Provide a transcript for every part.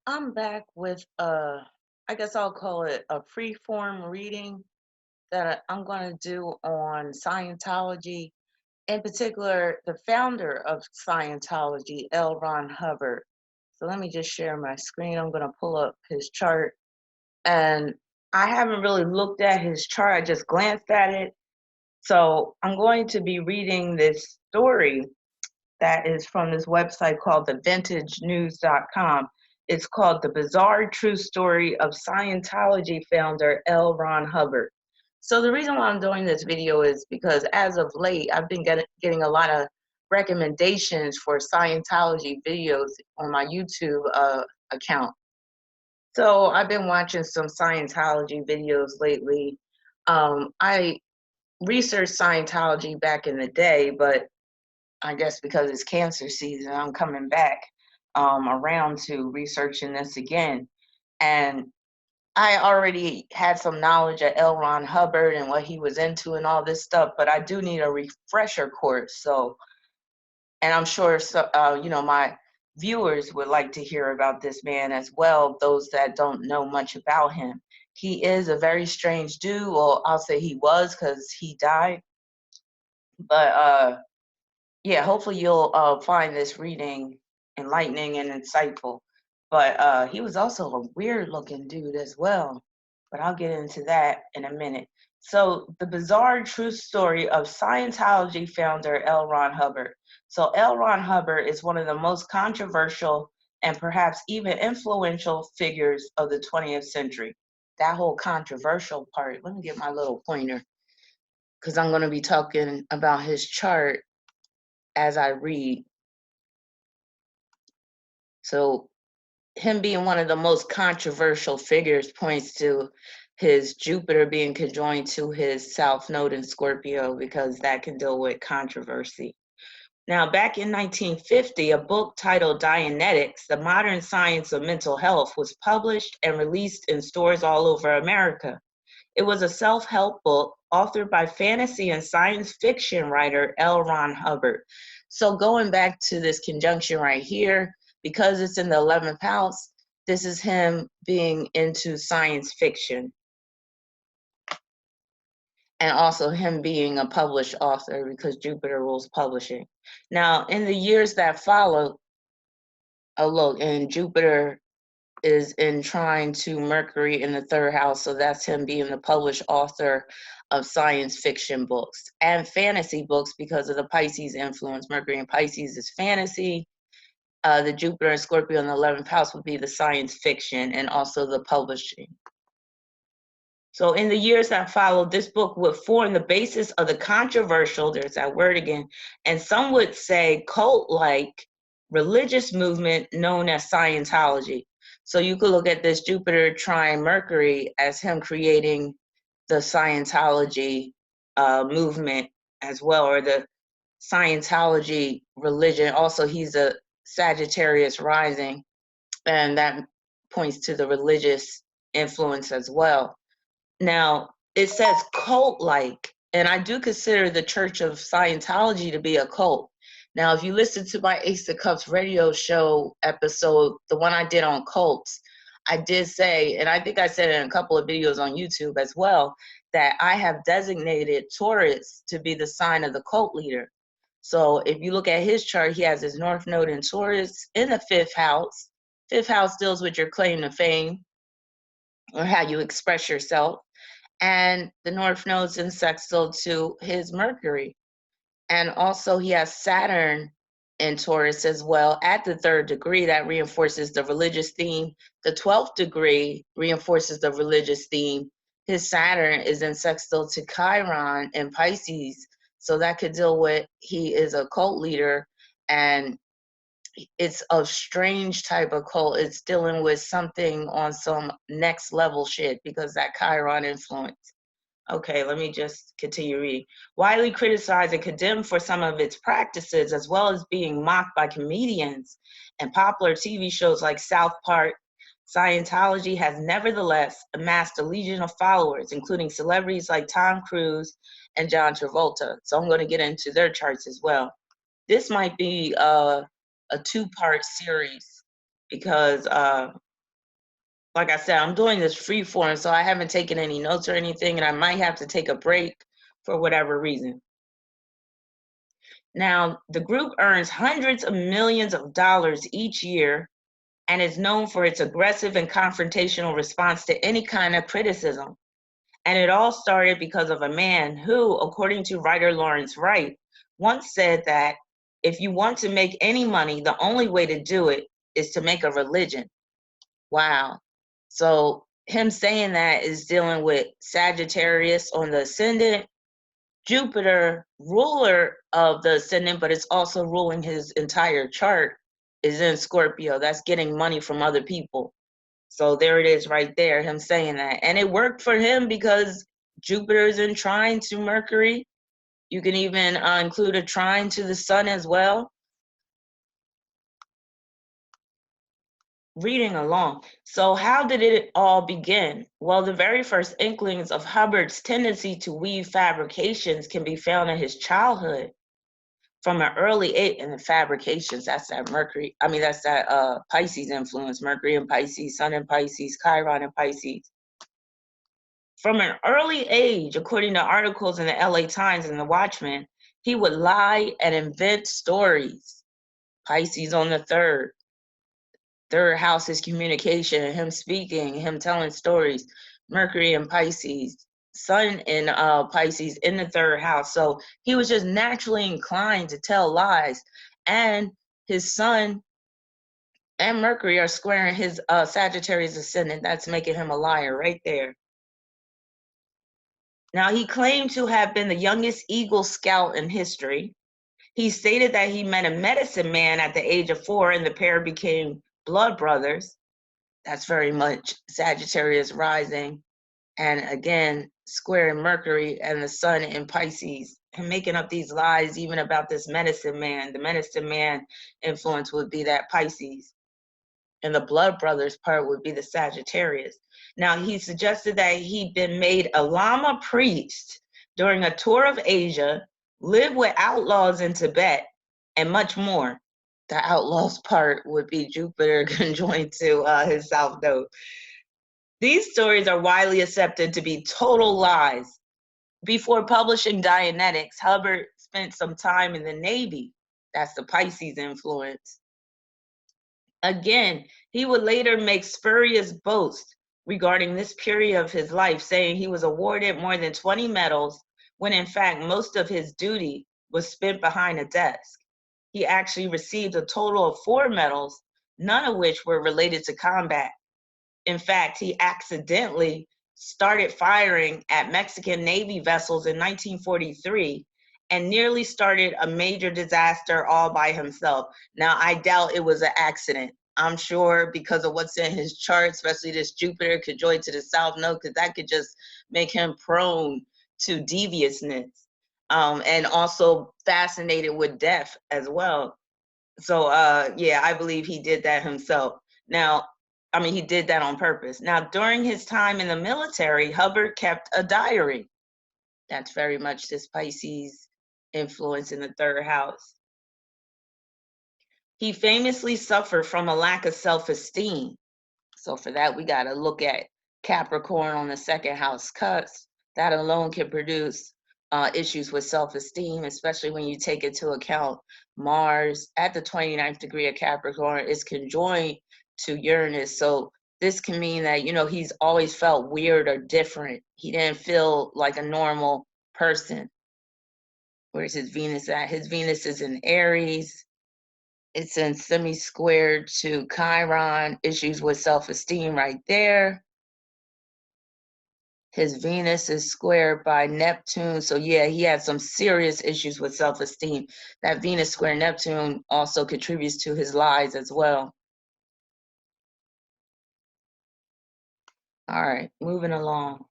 I'm back with I guess I'll call it a free form reading that I'm going to do on Scientology, in particular, the founder of Scientology, L. Ron Hubbard. So let me just share my screen. I'm going to pull up his chart. And I haven't really looked at his chart, I just glanced at it. So I'm going to be reading this story that is from this website called thevintagenews.com. It's called The Bizarre True Story of Scientology Founder L. Ron Hubbard. So the reason why I'm doing this video is because as of late, I've been getting a lot of recommendations for Scientology videos on my YouTube account. So I've been watching some Scientology videos lately. I researched Scientology back in the day, but I guess because it's cancer season, I'm coming back around to researching this again. And I already had some knowledge of L. Ron Hubbard and what he was into and all this stuff, but I do need a refresher course. So, and I'm sure my viewers would like to hear about this man as well, those that don't know much about him. He is a very strange dude. Well, I'll say he was because he died. But yeah, hopefully you'll find this reading enlightening and insightful. But he was also a weird looking dude as well. But I'll get into that in a minute. So, the bizarre true story of Scientology founder L. Ron Hubbard. So, L. Ron Hubbard is one of the most controversial and perhaps even influential figures of the 20th century. That whole controversial part, let me get my little pointer because I'm going to be talking about his chart as I read. So him being one of the most controversial figures points to his Jupiter being conjoined to his South Node in Scorpio, because that can deal with controversy. Now, back in 1950, a book titled Dianetics, The Modern Science of Mental Health, was published and released in stores all over America. It was a self-help book authored by fantasy and science fiction writer L. Ron Hubbard. So going back to this conjunction right here, because it's in the 11th house, this is him being into science fiction. And also him being a published author, because Jupiter rules publishing. Now, in the years that followed, and Jupiter is in trine to Mercury in the 3rd house, so that's him being the published author of science fiction books and fantasy books because of the Pisces influence. Mercury in Pisces is fantasy. The Jupiter and Scorpio in the 11th house would be the science fiction and also the publishing. So in the years that followed, this book would form the basis of the controversial, there's that word again, and some would say cult-like religious movement known as Scientology. So you could look at this Jupiter trine Mercury as him creating the Scientology movement as well, or the Scientology religion. Also, he's a Sagittarius rising, and that points to the religious influence as well. Now, it says cult-like, and I do consider the Church of Scientology to be a cult. Now, if you listen to my Ace of Cups radio show episode, the one I did on cults, I did say, and I think I said it in a couple of videos on YouTube as well, that I have designated Taurus to be the sign of the cult leader. So if you look at his chart, he has his North Node in Taurus in the 5th house. 5th house deals with your claim to fame or how you express yourself. And the North Node's in sextile to his Mercury. And also he has Saturn in Taurus as well at the 3rd degree. That reinforces the religious theme. The 12th degree reinforces the religious theme. His Saturn is in sextile to Chiron in Pisces. So that could deal with, he is a cult leader, and it's a strange type of cult. It's dealing with something on some next level shit because that Chiron influence. Okay, let me just continue reading. Widely criticized and condemned for some of its practices, as well as being mocked by comedians and popular TV shows like South Park, Scientology has nevertheless amassed a legion of followers, including celebrities like Tom Cruise and John Travolta. So I'm going to get into their charts as well. This might be a 2-part series because like I said, I'm doing this free form, so I haven't taken any notes or anything, and I might have to take a break for whatever reason. Now, the group earns hundreds of millions of dollars each year and is known for its aggressive and confrontational response to any kind of criticism. And it all started because of a man who, according to writer Lawrence Wright, once said that if you want to make any money, the only way to do it is to make a religion. Wow. So him saying that is dealing with Sagittarius on the ascendant, Jupiter, ruler of the ascendant, but it's also ruling his entire chart, is in Scorpio. That's getting money from other people. So there it is right there, him saying that. And it worked for him because Jupiter is in trine to Mercury. You can even include a trine to the sun as well. Reading along. So how did it all begin? Well, the very first inklings of Hubbard's tendency to weave fabrications can be found in his childhood. From an early age, and the fabrications, that's that Mercury, that's that Pisces influence, Mercury in Pisces, Sun in Pisces, Chiron in Pisces. From an early age, according to articles in the LA Times and the Watchman, he would lie and invent stories. Pisces on the third house is communication, him speaking, him telling stories. Mercury in Pisces, Sun in Pisces in the third house. So he was just naturally inclined to tell lies. And his Sun and Mercury are squaring his Sagittarius ascendant. That's making him a liar right there. Now, he claimed to have been the youngest Eagle Scout in history. He stated that he met a medicine man at the age of 4 and the pair became blood brothers. That's very much Sagittarius rising. And again, squaring Mercury and the Sun in Pisces and making up these lies even about this medicine man. The medicine man influence would be that Pisces. And the blood brothers part would be the Sagittarius. Now, he suggested that he'd been made a Lama priest during a tour of Asia, lived with outlaws in Tibet, and much more. The outlaws part would be Jupiter conjoined to his south node. These stories are widely accepted to be total lies. Before publishing Dianetics, Hubbard spent some time in the Navy. That's the Pisces influence. Again, he would later make spurious boasts regarding this period of his life, saying he was awarded more than 20 medals, when in fact most of his duty was spent behind a desk. He actually received a total of 4 medals, none of which were related to combat. In fact, he accidentally started firing at Mexican Navy vessels in 1943 and nearly started a major disaster all by himself. Now, I doubt it was an accident. I'm sure because of what's in his chart, especially this Jupiter conjoined to the south node, because that could just make him prone to deviousness, and also fascinated with death as well. So, yeah, I believe he did that himself. Now, he did that on purpose. Now, during his time in the military, Hubbard kept a diary. That's very much this Pisces influence in the third house. He famously suffered from a lack of self-esteem. So for that, we got to look at Capricorn on the second house cusp. That alone can produce issues with self-esteem, especially when you take into account Mars at the 29th degree of Capricorn is conjoined to Uranus. So this can mean that, he's always felt weird or different. He didn't feel like a normal person. Where's his Venus at? His Venus is in Aries. It's in semi-squared to Chiron, issues with self-esteem right there. His Venus is squared by Neptune. So yeah, he had some serious issues with self-esteem. That Venus square Neptune also contributes to his lies as well. All right, moving along.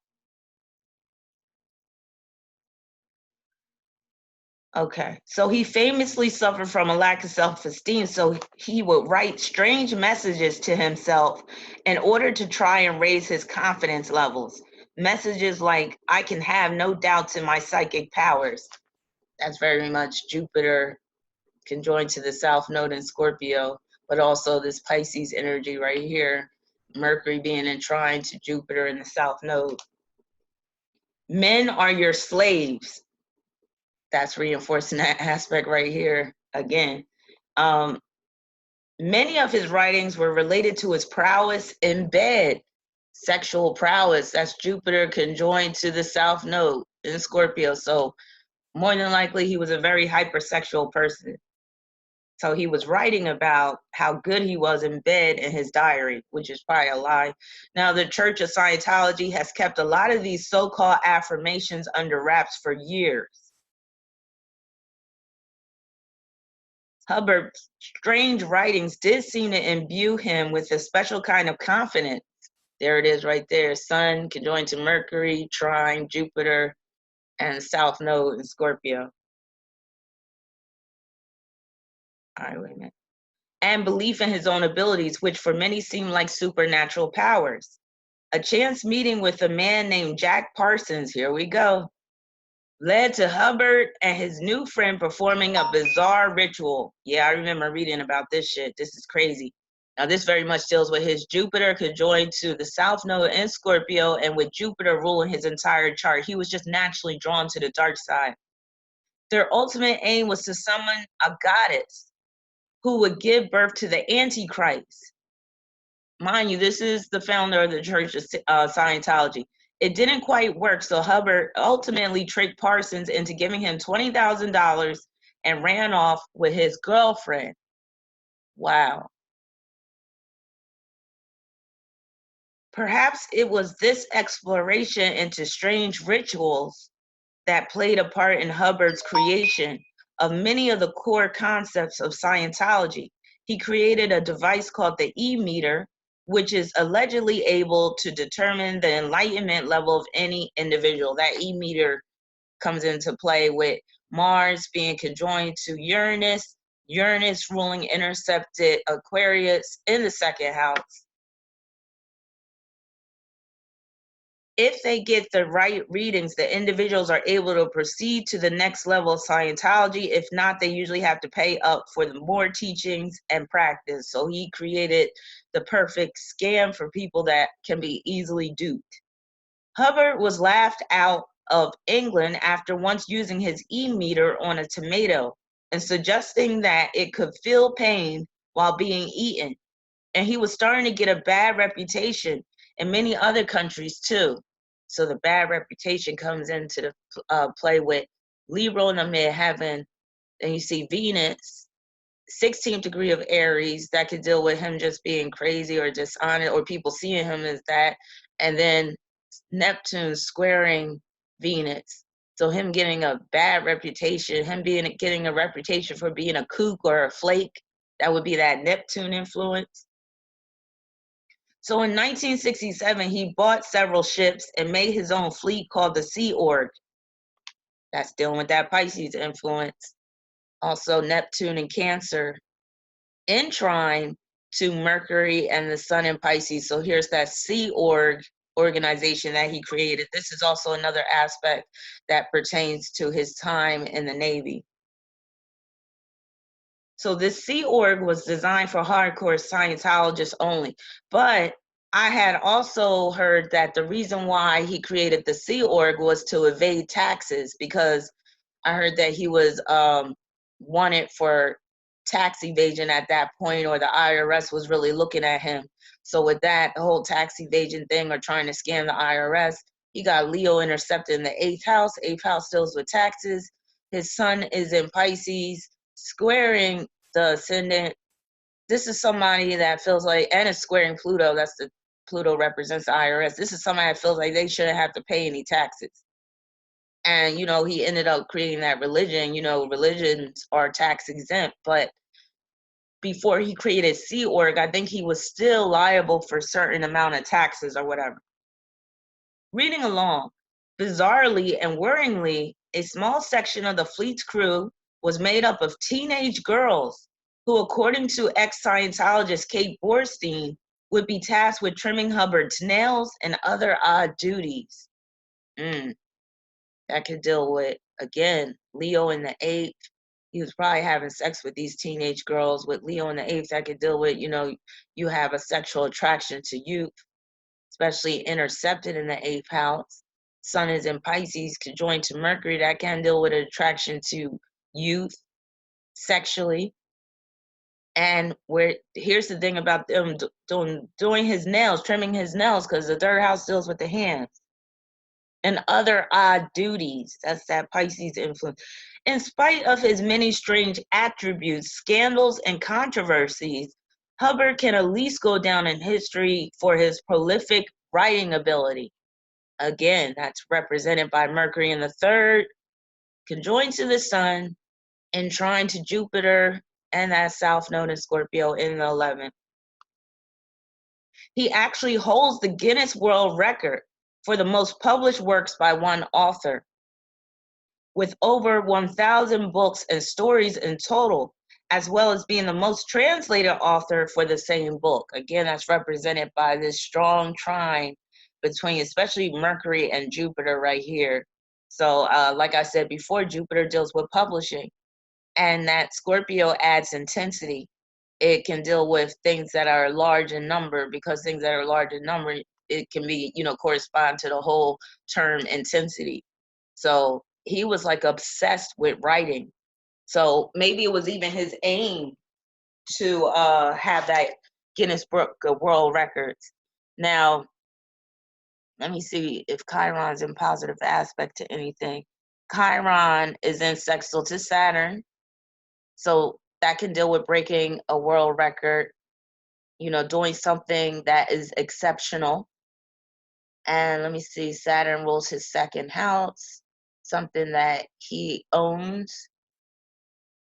Okay, so he famously suffered from a lack of self-esteem, so he would write strange messages to himself in order to try and raise his confidence levels. Messages like, I can have no doubts in my psychic powers. That's very much Jupiter conjoined to the South Node in Scorpio, but also this Pisces energy right here, Mercury being in trine to Jupiter in the South Node. Men are your slaves. That's reinforcing that aspect right here again. Many of his writings were related to his prowess in bed, sexual prowess. That's Jupiter conjoined to the South Node in Scorpio. So more than likely, he was a very hypersexual person. So he was writing about how good he was in bed in his diary, which is probably a lie. Now, the Church of Scientology has kept a lot of these so-called affirmations under wraps for years. Hubbard's strange writings did seem to imbue him with a special kind of confidence. There it is right there. Sun conjoined to Mercury, trine, Jupiter, and South Node in Scorpio. All right, wait a minute. And belief in his own abilities, which for many seem like supernatural powers. A chance meeting with a man named Jack Parsons, here we go, led to Hubbard and his new friend performing a bizarre ritual. Yeah, I remember reading about this shit. This is crazy. Now, this very much deals with his Jupiter conjoined to the South Node in Scorpio, and with Jupiter ruling his entire chart, he was just naturally drawn to the dark side. Their ultimate aim was to summon a goddess who would give birth to the Antichrist. Mind you, this is the founder of the Church of Scientology. It didn't quite work, so Hubbard ultimately tricked Parsons into giving him $20,000 and ran off with his girlfriend. Wow. Perhaps it was this exploration into strange rituals that played a part in Hubbard's creation of many of the core concepts of Scientology. He created a device called the E-meter, which is allegedly able to determine the enlightenment level of any individual. That E-meter comes into play with Mars being conjoined to Uranus, Uranus ruling intercepted Aquarius in the second house. If they get the right readings, the individuals are able to proceed to the next level of Scientology. If not, they usually have to pay up for the more teachings and practice. So he created the perfect scam for people that can be easily duped. Hubbard was laughed out of England after once using his E-meter on a tomato and suggesting that it could feel pain while being eaten. And he was starting to get a bad reputation in many other countries too. So the bad reputation comes into the play with Libra in the midheaven. And you see Venus, 16th degree of Aries, that could deal with him just being crazy or dishonest, or people seeing him as that. And then Neptune squaring Venus. So him getting a bad reputation, him getting a reputation for being a kook or a flake, that would be that Neptune influence. So in 1967, he bought several ships and made his own fleet called the Sea Org. That's dealing with that Pisces influence. Also Neptune and Cancer in trine to Mercury and the Sun in Pisces. So here's that Sea Org organization that he created. This is also another aspect that pertains to his time in the Navy. So this Sea Org was designed for hardcore Scientologists only. But I had also heard that the reason why he created the Sea Org was to evade taxes, because I heard that he was wanted for tax evasion at that point, or the IRS was really looking at him. So with that, the whole tax evasion thing or trying to scam the IRS, he got Leo intercepted in the 8th house. 8th house deals with taxes. His sun is in Pisces, squaring the ascendant. This is somebody that feels like, and it's squaring Pluto. That's the Pluto represents the IRS. This is somebody that feels like they shouldn't have to pay any taxes. And, you know, he ended up creating that religion. You know, religions are tax exempt, but before he created Sea Org, I think he was still liable for a certain amount of taxes or whatever. Reading along, bizarrely and worryingly, a small section of the fleet's crew was made up of teenage girls who, according to ex-Scientologist Kate Borstein, would be tasked with trimming Hubbard's nails and other odd duties. That could deal with, again, Leo in the 8th. he was probably having sex with these teenage girls. With Leo in the 8th, that could deal with, you have a sexual attraction to youth, especially intercepted in the 8th house. Sun is in Pisces, conjoined to Mercury, that can deal with attraction to youth sexually. And here's the thing about them doing his nails, trimming his nails, because the 3rd house deals with the hands. And other odd duties. That's that Pisces influence. In spite of his many strange attributes, scandals, and controversies, Hubbard can at least go down in history for his prolific writing ability. Again, that's represented by Mercury in the 3rd, conjoined to the Sun, and trine to Jupiter, and that South Node in Scorpio in the 11th. He actually holds the Guinness World Record for the most published works by one author, with over 1,000 books and stories in total, as well as being the most translated author for the same book. Again, that's represented by this strong trine between especially Mercury and Jupiter right here. So like I said before, Jupiter deals with publishing, and that Scorpio adds intensity. It can deal with things that are large in number, because things that are large in number, it can be, correspond to the whole term intensity. So he was like obsessed with writing. So maybe it was even his aim to have that Guinness Book of World Records. Now, let me see if Chiron's in positive aspect to anything. Chiron is in sextile to Saturn. So that can deal with breaking a world record, doing something that is exceptional. And let me see, Saturn rules his 2nd house, something that he owns.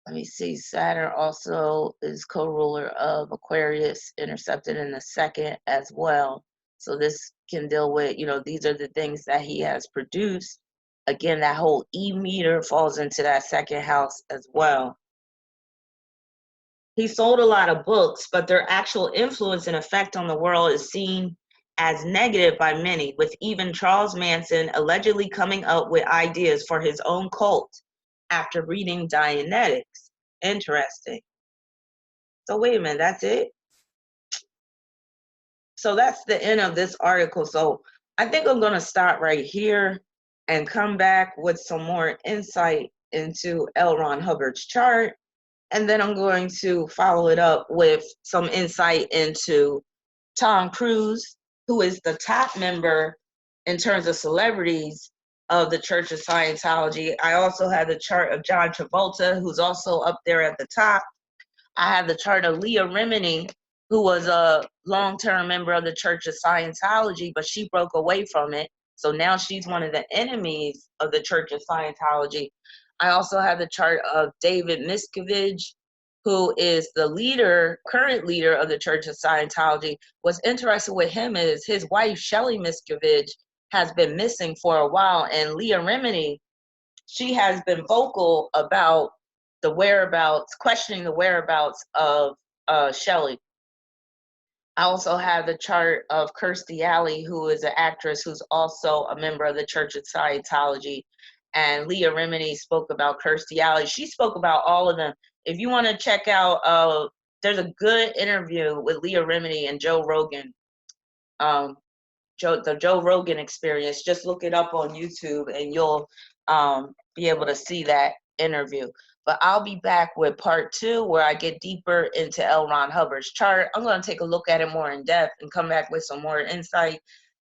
Let me see, Saturn also is co-ruler of Aquarius, intercepted in the 2nd as well. So this can deal with, these are the things that he has produced. Again, that whole E meter falls into that 2nd house as well. He sold a lot of books, but their actual influence and effect on the world is seen as negative by many, with even Charles Manson allegedly coming up with ideas for his own cult after reading Dianetics. Interesting. So wait a minute, that's it? So that's the end of this article. So I think I'm going to stop right here and come back with some more insight into L. Ron Hubbard's chart. And then I'm going to follow it up with some insight into Tom Cruise, who is the top member in terms of celebrities of the Church of Scientology. I also have the chart of John Travolta, who's also up there at the top. I have the chart of Leah Remini, who was a long-term member of the Church of Scientology, but she broke away from it. So now she's one of the enemies of the Church of Scientology. I also have the chart of David Miscavige, who is the current leader of the Church of Scientology. What's interesting with him is his wife, Shelley Miscavige, has been missing for a while, and Leah Remini, she has been vocal about the whereabouts, questioning the whereabouts of Shelley. I also have the chart of Kirstie Alley, who is an actress who's also a member of the Church of Scientology. And Leah Remini spoke about Kirstie Alley. She spoke about all of them. If you want to check out, there's a good interview with Leah Remini and Joe Rogan. The Joe Rogan Experience. Just look it up on YouTube and you'll be able to see that interview. But I'll be back with part 2, where I get deeper into L. Ron Hubbard's chart. I'm going to take a look at it more in depth and come back with some more insight.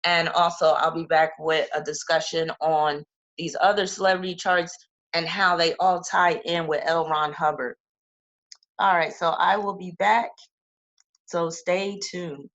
And also, I'll be back with a discussion on these other celebrity charts and how they all tie in with L. Ron Hubbard. All right, so I will be back. So stay tuned.